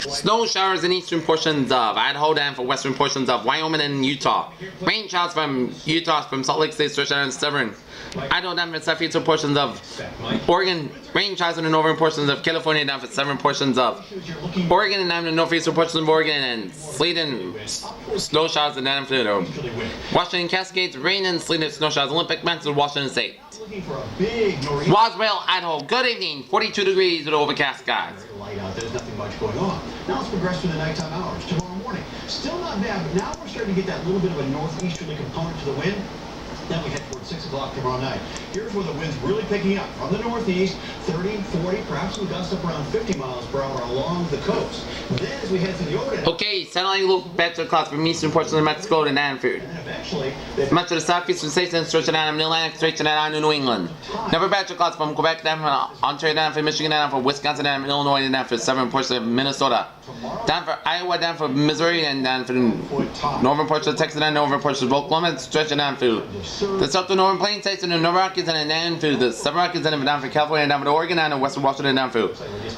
Snow showers in eastern portions of Idaho down for western portions of Wyoming and Utah. Rain showers from Utah from Salt Lake State, stretch down to Severn. Idaho down for southeastern portions of Oregon. Rain showers in the northern portions of California down for southern portions of Oregon and down to the northeastern portions of Oregon, and sleet and snow showers in down for Washington Cascades. Rain and sleet and snow showers. Olympic Mountains of Washington State. Roswell, Idaho. Good evening. 42 degrees with overcast skies. Light out, there's nothing much going on. Now let's progress through the nighttime hours. Tomorrow morning, still not bad, but now we're starting to get that little bit of a northeasterly component to the wind. Then we head towards 6 o'clock tomorrow night. Here's where the wind's really picking up. From the northeast, 30, 40, perhaps some gusts up around 50 miles per hour along the coast. Then as we head to the overhead... Okay, satellite look better clouds from eastern portions of Mexico to Nanford. Much of the southeastern states and stretching down from the Atlantic straight to down to New England. Never better clouds from Quebec down from Ontario down from Michigan down from Wisconsin down from Illinois and down for southern portions of Minnesota. Down for Iowa, down for Missouri, and down for northern portions of Texas and northern portions of Oklahoma, and stretching down through the southern northern plain states and the Northern Rockies, and down through the Southern Rockies, and down for California, and down for Oregon, and western Washington, down through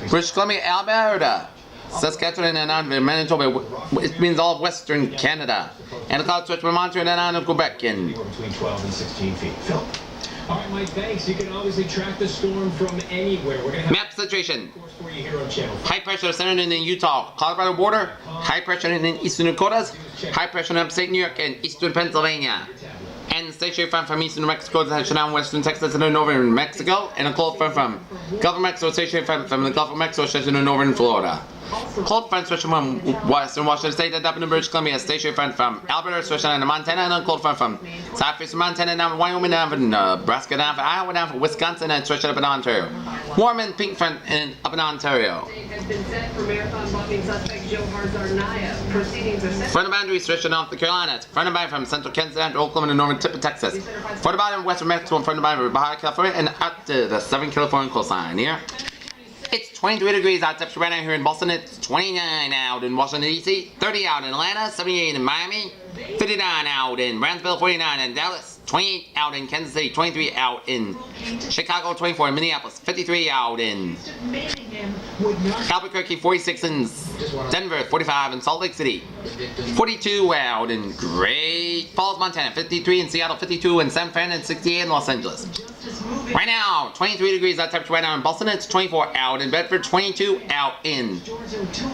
British Columbia, Alberta, Saskatchewan, and down to Manitoba. It means all of western Canada. And the cloud stretch from Montreal and down to Quebec. And between 12 and 16 feet. Phil. All right, Mike, thanks. You can obviously track the storm from anywhere. We're gonna have map situation. For you here on Channel 5. High pressure centered in the Utah-Colorado border. High pressure in the eastern Dakotas. High pressure in upstate New York and eastern Pennsylvania. And stationary front from eastern New Mexico to touch down western Texas and northern Mexico. And a cold front from Gulf of Mexico, stationary front from the Gulf of Mexico, stretching to northern Florida. Cold front stretching from western Washington State and up into British Columbia. Stationary front from Alberta, stretching down to Montana, and a cold front from southeastern Montana down to Wyoming, down for Nebraska, down for Iowa, down for Wisconsin, and stretching up in Ontario. Warm and pink front up in Ontario. Front of boundary stretching off the Carolinas. Front of boundary from central Kansas down to Oklahoma and the northern tip of Texas. Front of boundary from western Mexico and front of boundary from Baja California and up to the southern California coastline here. It's 23 degrees out temperature right now here in Boston. It's 29 out in Washington, D.C., 30 out in Atlanta, 78 in Miami, 59 out in Brownsville, 49 in Dallas, 28 out in Kansas City, 23 out in Chicago, 24 in Minneapolis, 53 out in Albuquerque, 46 in Denver, 45 in Salt Lake City, 42 out in Great Falls, Montana, 53 in Seattle, 52 in San Fran, and 68 in Los Angeles. Right now, 23 degrees out temperature right now in Boston. It's 24 out in Bedford, 22 out in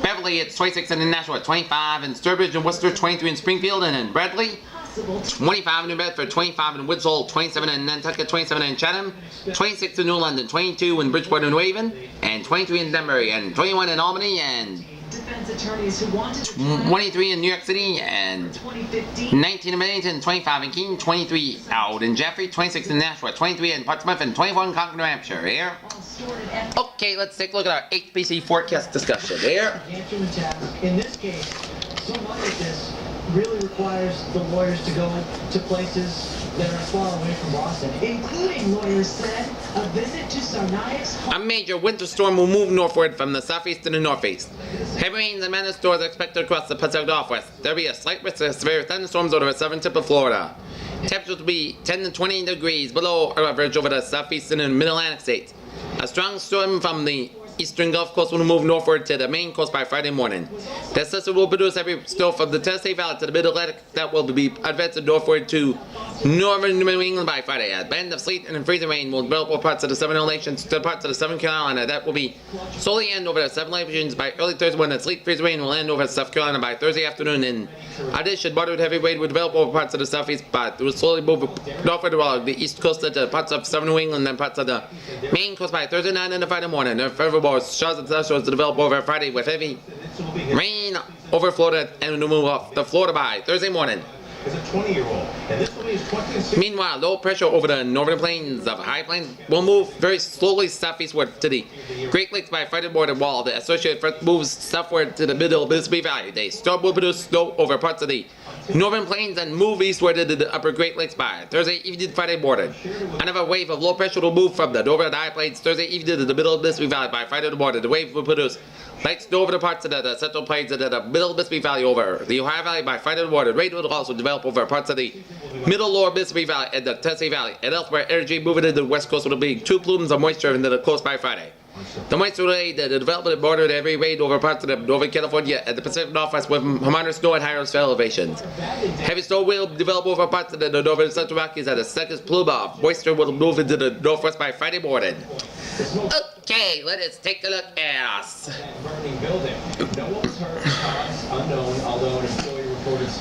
Beverly. It's 26 in Nashua, 25 in Sturbridge and Worcester, 23 in Springfield and in Bradley, 25 in New Bedford, 25 in Woodsville, 27 in Nantucket, 27 in Chatham, 26 in New London, 22 in Bridgeport and New Haven, and 23 in Denbury, and 21 in Albany, and 23 in New York City, and 19 in Bennington, 25 in Keene, 23 out in Jaffrey, 26 in Nashua, 23 in Portsmouth, and 24 in Concord, New Hampshire. Here. Okay, let's take a look at our HPC forecast discussion. Here. In this case, so much of this really requires the lawyers to go to places that are far away from Boston, including, lawyers said, a visit to Sarnias. A major winter storm will move northward from the southeast to the northeast. Heavy rains and minor storms are expected across the Pacific Northwest. There will be a slight risk of severe thunderstorms over the southern tip of Florida. Temperatures will be 10 to 20 degrees below average over the southeastern and mid-Atlantic states. A strong storm from the eastern Gulf Coast will move northward to the Maine coast by Friday morning. The system will produce heavy snow from the Tennessee Valley to the Mid-Atlantic that will be advanced northward to northern New England by Friday. A band of sleet and freezing rain will develop over parts of the southern Appalachians to parts of the southern Carolina. That will be slowly end over the southern regions by early Thursday when the sleet freezing rain will end over South Carolina by Thursday afternoon. In addition, moderate heavy rain will develop over parts of the southeast, but it will slowly move northward along the east coast to parts of southern New England and parts of the Maine coast by Thursday night and Friday morning. Furthermore, showers and thunderstorms to develop over Friday with heavy rain over Florida and will move off the Florida by Thursday morning. Is a 20-year-old, and this one is 26. Meanwhile, low pressure over the northern plains of High Plains will move very slowly southeastward to the Great Lakes by Friday morning, while the associated front moves southward to the middle Mississippi Valley. The storm will produce snow over parts of the northern plains and move eastward to the upper Great Lakes by Thursday evening, Friday morning. Another wave of low pressure will move from the northern High Plains Thursday evening to the middle Mississippi Valley by Friday morning. The wave will produce light snow over the parts of the central plains and the middle Mississippi Valley over the Ohio Valley by Friday morning. Rain will also develop over parts of the middle lower Mississippi Valley and the Tennessee Valley. And elsewhere, energy moving into the west coast will be 2 plumes of moisture into the coast by Friday. The moisture relay the development bordered every rain over parts of the Northern California and the Pacific Northwest with minor snow at higher elevations. Heavy snow will develop over parts of the Northern Central Rockies at a second plume of moisture will move into the Northwest by Friday morning. Okay, let us take a look at us.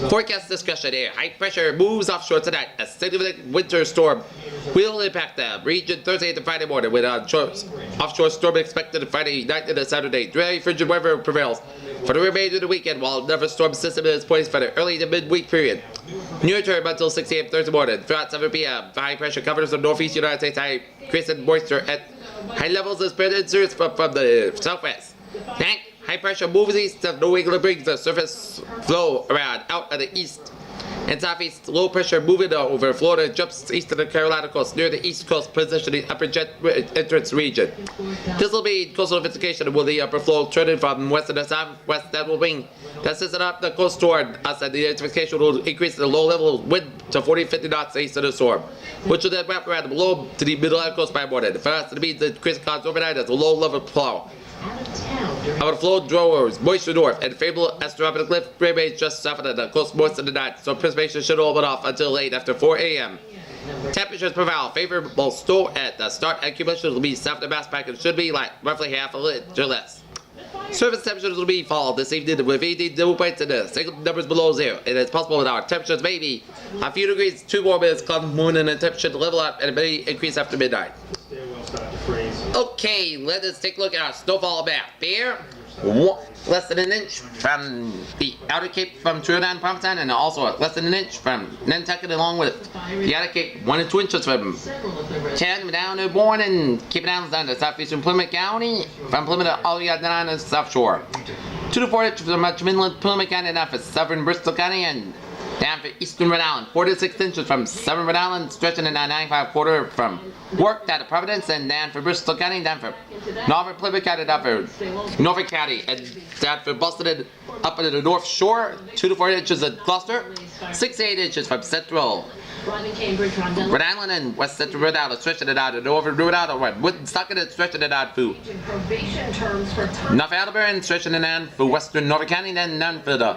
Forecast discussion here. High pressure moves offshore tonight. A significant winter storm will impact the region Thursday to Friday morning with offshore storm expected Friday night into Saturday. Dry frigid weather prevails for the remainder of the weekend while another storm system is poised for the early to midweek period. Near term until 6 a.m. Thursday morning. Throughout 7 p.m. High pressure covers the northeast United States. High increasing moisture at high levels is spread inserts from the southwest. High pressure moves east of New England brings the surface flow around out of the east and southeast. Low pressure moving over Florida jumps east of the Carolina coast near the east coast positioning upper jet entrance region. This will be coastal investigation with the upper flow turning from west to the southwest that will bring the system up the coast toward us, and the intensification will increase the low level wind to 40-50 knots east of the storm, which will then wrap around the below to the middle of the coast by morning. For us, it means the increase clouds overnight as a low level flow. Our flow drawers moisture north and favorable astronomical cliff remains just south of the coast most of the night, so precipitation should hold off until late after 4 a.m. Temperatures prevail. Favorable snow at the start. Accumulations will be south of the mass pack and should be like roughly half a inch or less. Surface temperatures will be fall this evening with 18 dew points and the single numbers below zero. It is possible that our temperatures may be a few degrees 2 more minutes come morning and temperature to level up and it may increase after midnight. Okay, let us take a look at our snowfall map. Here, less than an inch from the outer cape from Trinidad and Palmerton, and also less than an inch from Nantucket along with the outer cape, 1 to 2 inches from Chatham down to Bourne and Cape Downs down to southeastern Plymouth County, from Plymouth all the way down to the South Shore. 2 to 4 inches from much inland Plymouth County down for southern Bristol County and down for eastern Rhode Island. 4 to 6 inches from southern Rhode Island, stretching to 95 from York down to Providence, and down for Bristol County, down for northern Plymouth County, down for Norfolk County, and down for Boston and up into the North Shore. 2 to 4 inches at Gloucester. 6 to 8 inches from central Rhode Island and west central Rhode Island, stretching it out to northern Rhode Island, Woodstock and stretching it out for North Attleboro, stretching it out for western Norfolk County, then down for the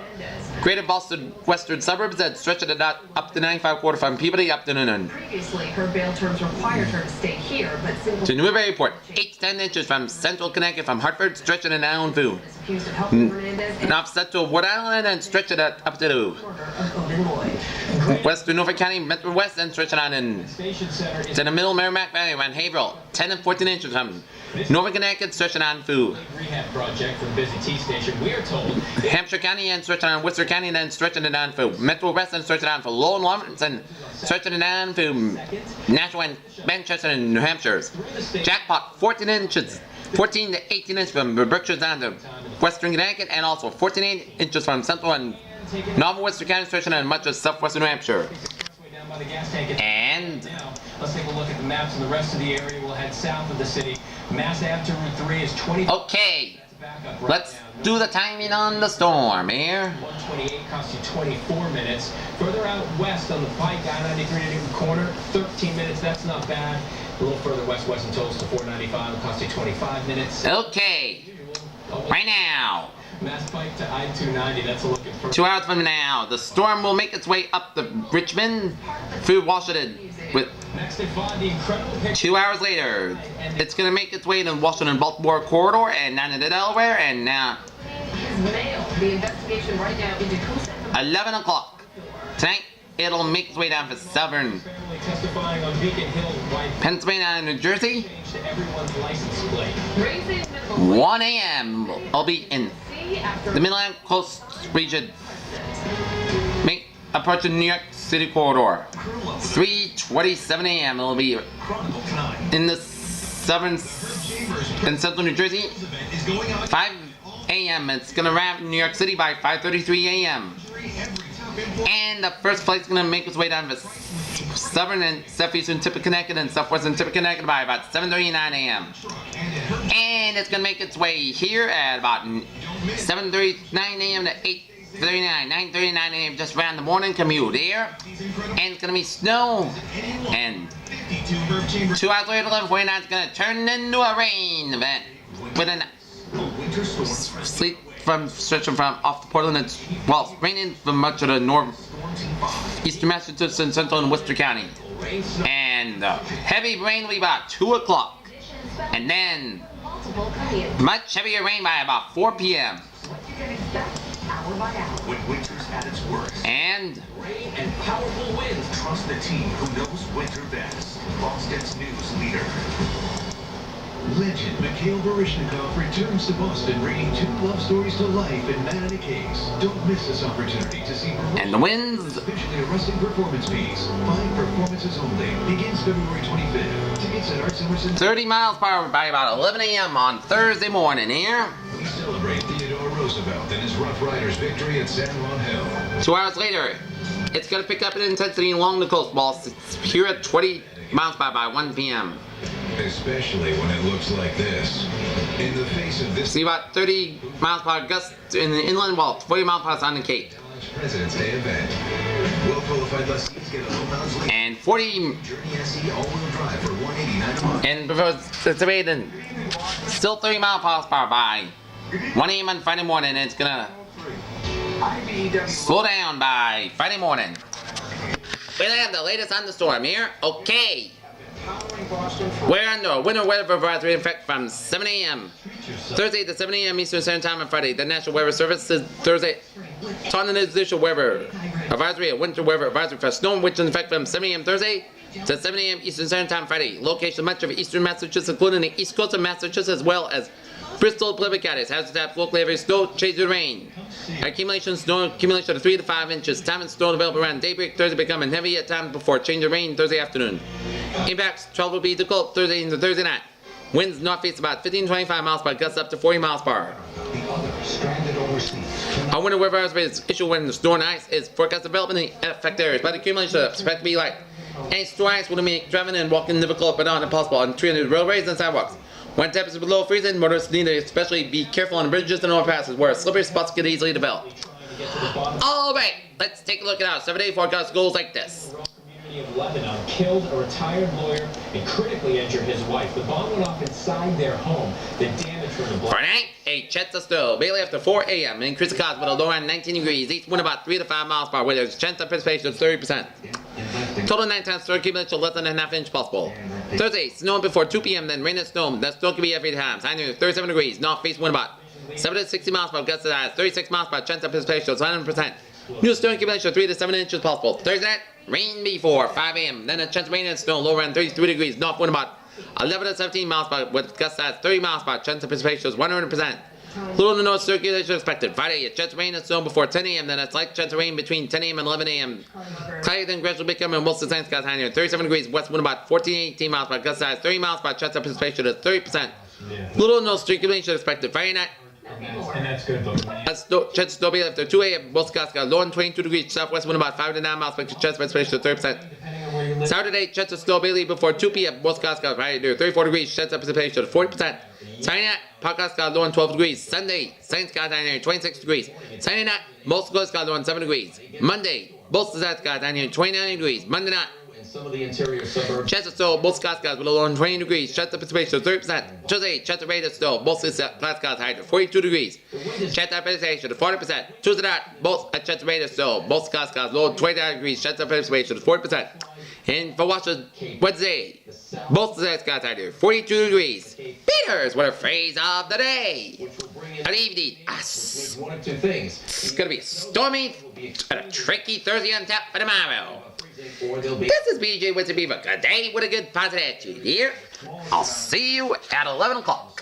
Greater Boston western suburbs and stretching it out up to 95 from Peabody up to Noonan. Previously, her bail terms required her to stay here, but to Newburyport, 8 to 10 inches from central Connecticut from Hartford, stretching it down to North Central Rhode Island and stretching it up to western Norfolk County, Metro West, and stretching on in to the middle Merrimack Valley around Haverhill, 10 and 14 inches from Northern Connecticut, stretching on through Rehab project for the busy T station. We are told Hampshire County and stretching on Worcester County, and then stretching it down for Metro West and stretching on for Lowell and Lawrence and stretching it down to Nashua and Manchester and New Hampshire's. Jackpot 14 inches, 14 to 18 inches from Berkshire down to western Connecticut, and also 14 inches from central and northern Worcester County, stretching on much of southwestern New Hampshire. And let's take a look at the maps of the rest of the area. We'll head south of the city. Mass Ave to Route 3 is 20. Okay, let's do the timing on the storm here. 128 costs you 24 minutes. Further out west on the Pike, I-93 to Newton Corner, 13 minutes. That's not bad. A little further west, Weston Tolls to 495. It'll cost you 25 minutes. Okay, right now. Mass Pike to I-290. That's a looking for 2 hours from now, the storm will make its way up to Richmond through Washington. With Next they find the incredible picture. 2 hours later, it's going to make its way in the Washington-Baltimore corridor and down into Delaware, and now 11 o'clock tonight, it'll make its way down for southern Testifying on Beacon Hill, Pennsylvania and New Jersey. to everyone's license plate. 1 a.m. I'll be in the Midland Coast region, approaching New York City corridor. 3:27 a.m. It'll be in the southern and central New Jersey. 5 a.m. It's gonna wrap New York City by 5:33 a.m. And the first flight's gonna make its way down to southern and southeastern tip of Connecticut and southwestern tip of Connecticut by about 7:39 a.m. And it's gonna make its way here at about 7:39 a.m. to 8:39, 9:39 a.m. just around the morning commute here. And it's gonna be snow and 52 2 hours later, 11:49 is going to turn into a rain event with a winter storm. sleet from stretching from off the Portland. It's raining from much of the eastern Massachusetts and central and Worcester County, and heavy rain will be about 2 o'clock, and then much heavier rain by about 4 p.m. When winter's at its worst, and rain and powerful winds. Trust the team who knows winter best. Boston's news leader. Legend Mikhail Baryshnikov returns to Boston, bringing 2 love stories to life in Man in a Case. Don't miss this opportunity to see and the winds. officially a wrestling performance piece. 5 performances only. Begins February 25th. Tickets at Art Emerson. 30 miles per hour by about 11 a.m. on Thursday morning here. We celebrate Theodore Roosevelt and his Rough Riders' victory at San Juan Hill. 2 hours later, it's going to pick up in intensity along the coast walls here at 20 miles per hour by 1 p.m. Especially when it looks like this. In the face of this See about 30 miles per hour gusts in the inland wall, 40 miles per hour on the Cape. President's Day event. Well-qualified lessees get a low miles lead. And 40 Journey SE all-wheel drive for $189 a month. and before it's then still 30 miles per hour by 1 a.m. on Friday morning, and it's gonna slow down by Friday morning. We have the latest on the storm here. Okay. We're under a winter weather advisory in effect from 7 a.m. Thursday to 7 a.m. Eastern Standard Time on Friday. The National Weather Service says Thursday, Taunton initial weather advisory, a winter weather advisory for snow, which is in effect from 7 a.m. Thursday to 7 a.m. Eastern Standard Time Friday. Location much of eastern Massachusetts, including the east coast of Massachusetts, as well as Bristol, Plymouth Counties. Hazard taps locally heavy snow, shades of rain. Accumulation snow accumulation of 3 to 5 inches. Time and snow develop around daybreak Thursday, becoming heavy at times before change of rain Thursday afternoon. Impacts 12 will be difficult Thursday into Thursday night. Winds northeast about 15 to 25 miles per hour, gusts up to 40 miles per hour. Our winter weather advisory is issued when the snow and ice is forecast to develop in the affected areas, but accumulation is expected to be light. Any snow and ice will make driving and walking difficult but not impossible on 300 railways and sidewalks. When temperatures below freezing, motorists need to especially be careful on bridges and overpasses where slippery spots can easily develop. Alright, let's take a look at our 7-day forecast goes like this. Of Lebanon killed a retired lawyer and critically injured his wife. The bomb went off inside their home. The damage from the blast. For tonight, a chance of snow. Daily after 4 a.m. Increase the cost with a low around 19 degrees. Each wind about 3 to 5 miles per hour with a chance of precipitation of 30%. Total nighttime snow accumulation less than a half inch possible. Thursday, snow before 2 p.m. then rain and snow. That snow can be every time. High near 37 degrees. Northeast wind about 7 to 60 miles per hour. Gusts at 36 miles per hour. Chance of precipitation of 100%. New snow accumulation of 3 to 7 inches possible. Thursday night, rain before 5 a.m. Then a chance of rain and snow low around 33 degrees. North wind about 11 to 17 miles per hour with gusts at 30 miles per hour. Chance of precipitation is 100%. Little to no circulation expected. Friday, a chance of rain and snow before 10 a.m. Then a slight chance of rain between 10 a.m. and 11 a.m. Cloudy then gradually becoming mostly sunny skies high near 37 degrees. West wind about 14 to 18 miles per hour. Gusts at 30 miles per hour. Chance of precipitation is 30%. Little to no circulation expected. Friday night. And that's good, though. Chance of snow be after 2 a.m. Most skies got low and 22 degrees. Southwest wind about 5 to 9 miles per hour. Chance of precipitation is 30%. Saturday, chance of snow be before 2 p.m. Most skies got right near 34 degrees. Chance of precipitation is 40%. Sunday night, podcast got low on 12 degrees. Sunday, sunny skies down near 26 degrees. Sunday night, most skies got low on 7 degrees. Monday, most skies got down near 29 degrees. Monday night, Some of the interior suburbs. chance of snow, most skies got low on 20 degrees. Chance of precipitation is 30%. Tuesday, chance of rain and snow, most skies got high to 42 degrees. Chance of precipitation is 40%. Tuesday night, most chance of rain and snow, most skies got low 29 degrees. Chance of precipitation is 40%. And for Wednesday, both the skies high to 42 degrees. Peters, what a phrase of the day. Good evening. One of two things. It's gonna be stormy and a tricky Thursday on tap for tomorrow. Or they'll be. This is BJ with the Beaver. Good day with a good positive attitude here. I'll see you at 11 o'clock.